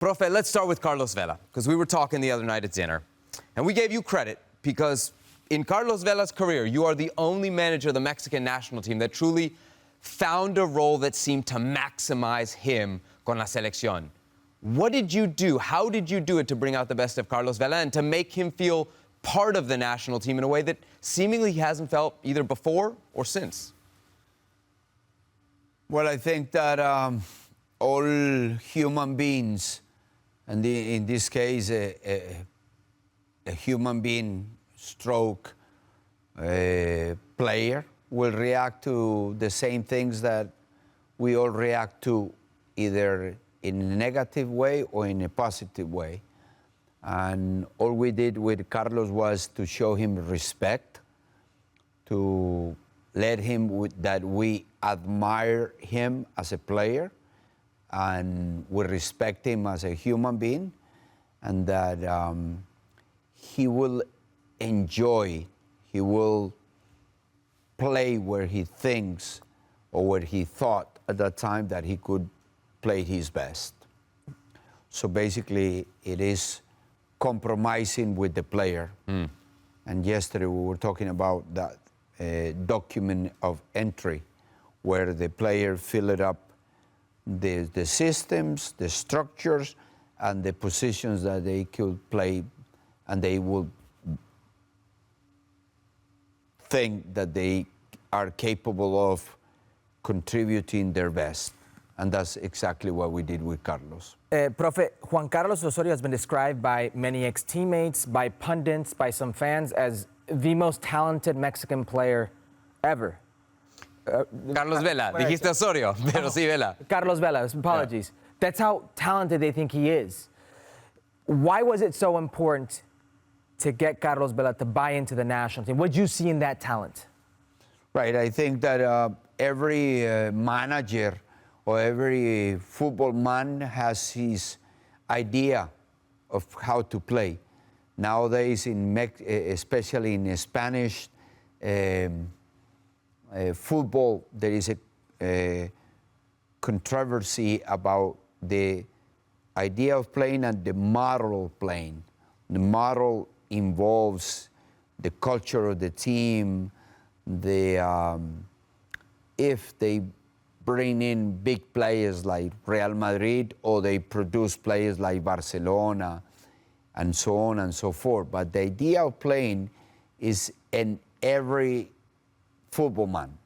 Profe, let's start with Carlos Vela, because we were talking the other night at dinner, and we gave you credit because in Carlos Vela's career, you are the only manager of the Mexican national team that truly found a role that seemed to maximize him con la selección. What did you do? How did you do it to bring out the best of Carlos Vela and to make him feel part of the national team in a way that seemingly he hasn't felt either before or since? Well, I think that all human beings, and in this case, a human being stroke player, will react to the same things that we all react to, either in a negative way or in a positive way. And all we did with Carlos was to show him respect, to let him that we admire him as a player and we respect him as a human being, and that he will enjoy, he will play where he thinks or where he thought at that time that he could play his best. So basically, it is compromising with the player. And yesterday we were talking about that document of entry, where the player fill it up the systems, the structures, and the positions that they could play, and they will think that they are capable of contributing their best. And that's exactly what we did with Carlos. Profe, Juan Carlos Osorio has been described by many ex-teammates, by pundits, by some fans as the most talented Mexican player ever. Carlos Vela, dijiste Osorio, pero sí Vela. Carlos Vela, apologies. Yeah. That's how talented they think he is. Why was it so important to get Carlos Vela to buy into the national team? What did you see in that talent? Right, I think that every manager or every football man has his idea of how to play. Nowadays, especially in Spanish football, there is a controversy about the idea of playing and the model of playing. The model involves the culture of the team, if they bring in big players like Real Madrid, or they produce players like Barcelona, and so on and so forth. But the idea of playing is in every football man.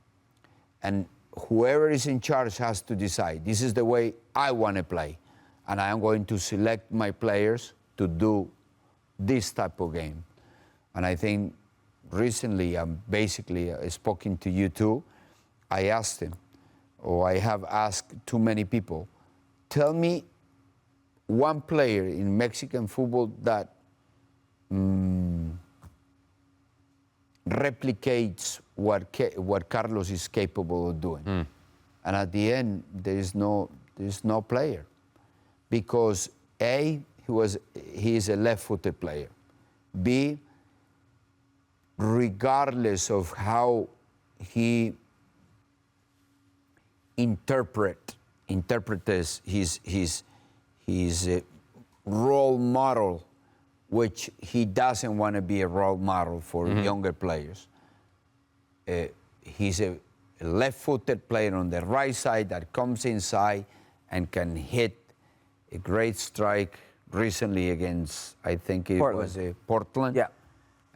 And whoever is in charge has to decide, this is the way I want to play. And I am going to select my players to do this type of game. And I think recently, basically spoken to you too, I asked him, or I have asked too many people, tell me one player in Mexican football that replicates what Carlos is capable of doing. And at the end, there's no player, because A, he is a left-footed player. B, regardless of how he interprets his role model, which he doesn't want to be a role model for younger players. He's a left-footed player on the right side that comes inside and can hit a great strike recently against, I think it was Portland. Yeah.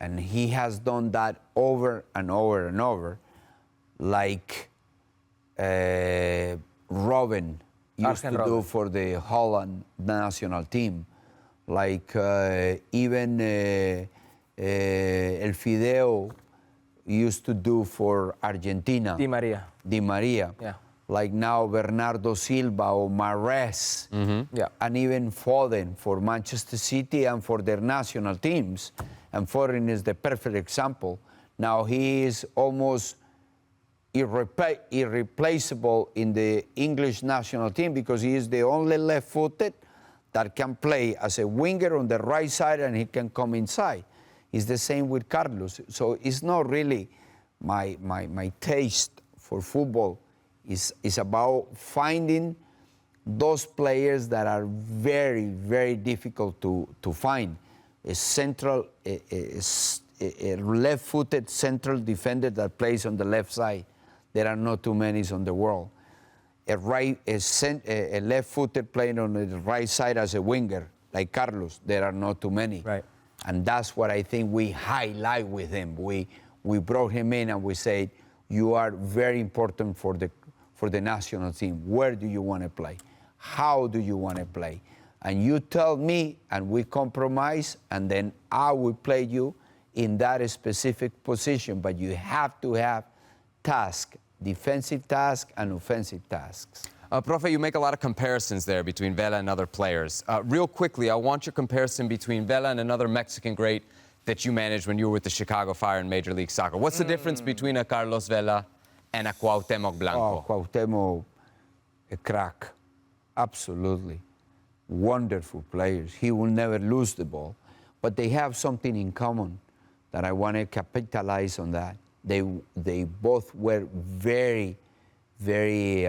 And he has done that over and over and over, like Robin used to do for the Holland national team, like even El Fideo used to do for Argentina. Di Maria. Yeah. Like now Bernardo Silva or Mahrez, Yeah. and even Foden for Manchester City and for their national teams. And Foden is the perfect example. Now he is almost irreplaceable in the English national team because he is the only left-footed that can play as a winger on the right side, and he can come inside. It's the same with Carlos. So it's not really my taste for football. It's about finding those players that are very, very difficult to find. A left-footed central defender that plays on the left side. There are not too many on the world. A left-footed playing on the right side as a winger, like Carlos, there are not too many. Right. And that's what I think we highlight with him. We brought him in and we said, you are very important for the national team. Where do you want to play? How do you want to play? And you tell me, and we compromise, and then I will play you in that specific position. But you have to have tasks, defensive tasks and offensive tasks. Profe, you make a lot of comparisons there between Vela and other players. Real quickly, I want your comparison between Vela and another Mexican great that you managed when you were with the Chicago Fire in Major League Soccer. What's the difference between a Carlos Vela and a Cuauhtémoc Blanco? Oh, Cuauhtémoc, a crack. Absolutely. Wonderful players. He will never lose the ball. But they have something in common that I want to capitalize on that. They both were very, very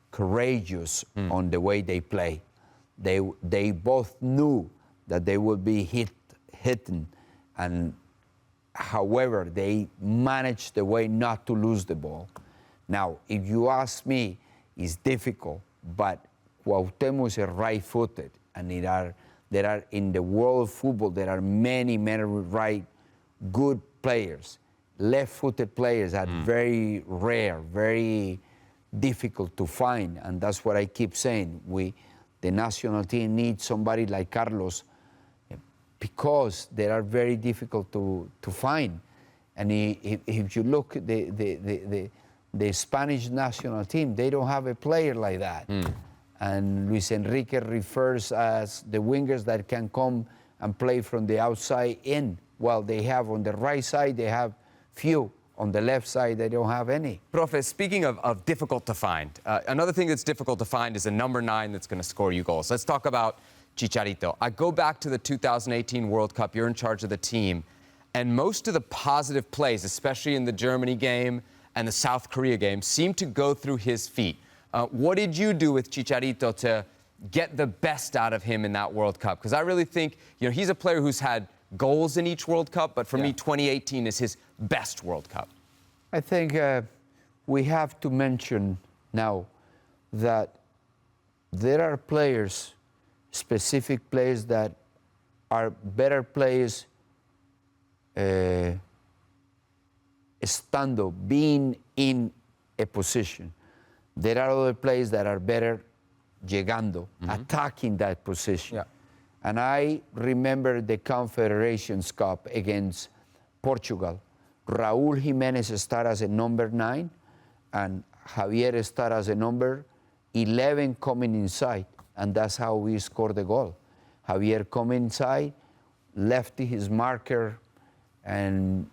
courageous on the way they play. They both knew that they would be hitting, and however, they managed the way not to lose the ball. Now, if you ask me, it's difficult, but Cuauhtémoc is a right-footed, and there are in the world of football, there are many good players. Left-footed players are very rare, very difficult to find, and that's what I keep saying. The national team needs somebody like Carlos because they are very difficult to find. And if you look at the Spanish national team, they don't have a player like that. And Luis Enrique refers as the wingers that can come and play from the outside in. Well, they have on the right side, they have few. On the left side, they don't have any. Profe, speaking of difficult to find, another thing that's difficult to find is a number 9 that's going to score you goals. Let's talk about Chicharito. I go back to the 2018 World Cup. You're in charge of the team. And most of the positive plays, especially in the Germany game and the South Korea game, seem to go through his feet. What did you do with Chicharito to get the best out of him in that World Cup? Because I really think, he's a player who's had goals in each World Cup, but for me, 2018 is his best World Cup. I think we have to mention now that there are players, specific players that are better players estando, being in a position. There are other players that are better llegando, attacking that position. Yeah. And I remember the Confederations Cup against Portugal. Raúl Jiménez started as a number 9, and Javier started as a number 11 coming inside, and that's how we scored the goal. Javier come inside, left his marker, and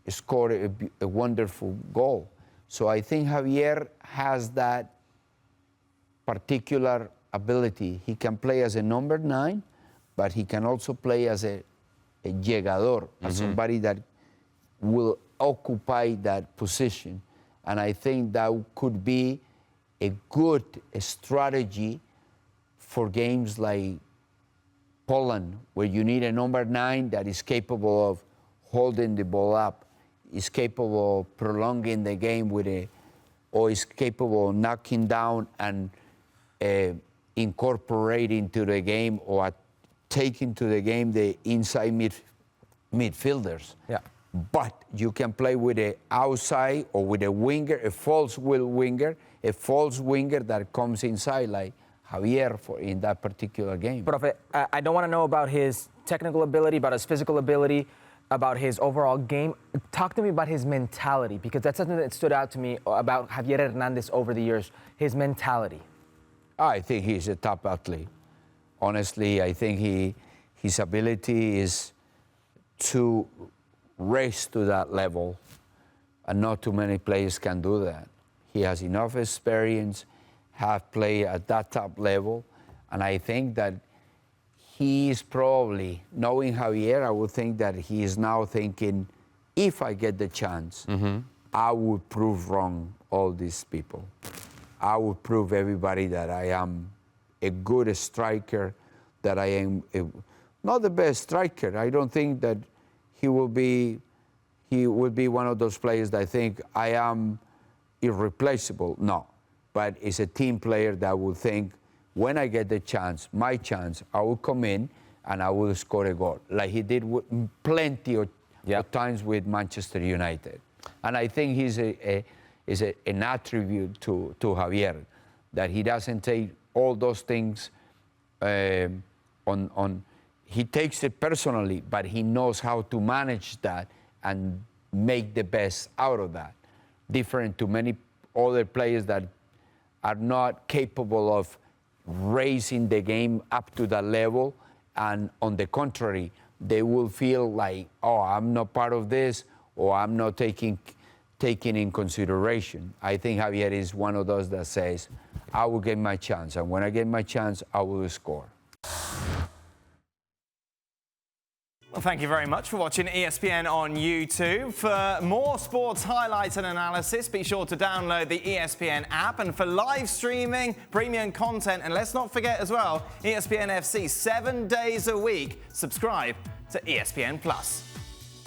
scored a wonderful goal. So I think Javier has that particular ability. He can play as a number 9, but he can also play as a llegador, as somebody that will occupy that position. And I think that could be a good strategy for games like Poland, where you need a number 9 that is capable of holding the ball up, is capable of prolonging the game or is capable of knocking down and incorporating to the game or taking to the game the inside midfielders. Yeah. But you can play with an outside or with a winger, a false winger that comes inside like Javier in that particular game. Profe, I don't want to know about his technical ability, about his physical ability, about his overall game. Talk to me about his mentality, because that's something that stood out to me about Javier Hernandez over the years, his mentality. I think he's a top athlete. Honestly, I think his ability is to race to that level, and not too many players can do that. He has enough experience, have played at that top level, and I think that he is probably, knowing Javier, I would think that he is now thinking, if I get the chance, I would prove wrong all these people. I would prove everybody that I am a good striker, that I am not the best striker. I don't think that he will be one of those players that I think I am irreplaceable. No, but it's a team player that will think, when I get the chance, my chance, I will come in and I will score a goal, like he did plenty of times with Manchester United. And I think he's an attribute to Javier, that he doesn't take all those things he takes it personally, but he knows how to manage that and make the best out of that. Different to many other players that are not capable of raising the game up to that level, and on the contrary, they will feel like, oh, I'm not part of this, or I'm not taking in consideration. I think Javier is one of those that says, I will get my chance, and when I get my chance, I will score. Well, thank you very much for watching ESPN on YouTube. For more sports highlights and analysis, be sure to download the ESPN app. And for live streaming, premium content, and let's not forget as well, ESPN FC 7 days a week. Subscribe to ESPN+.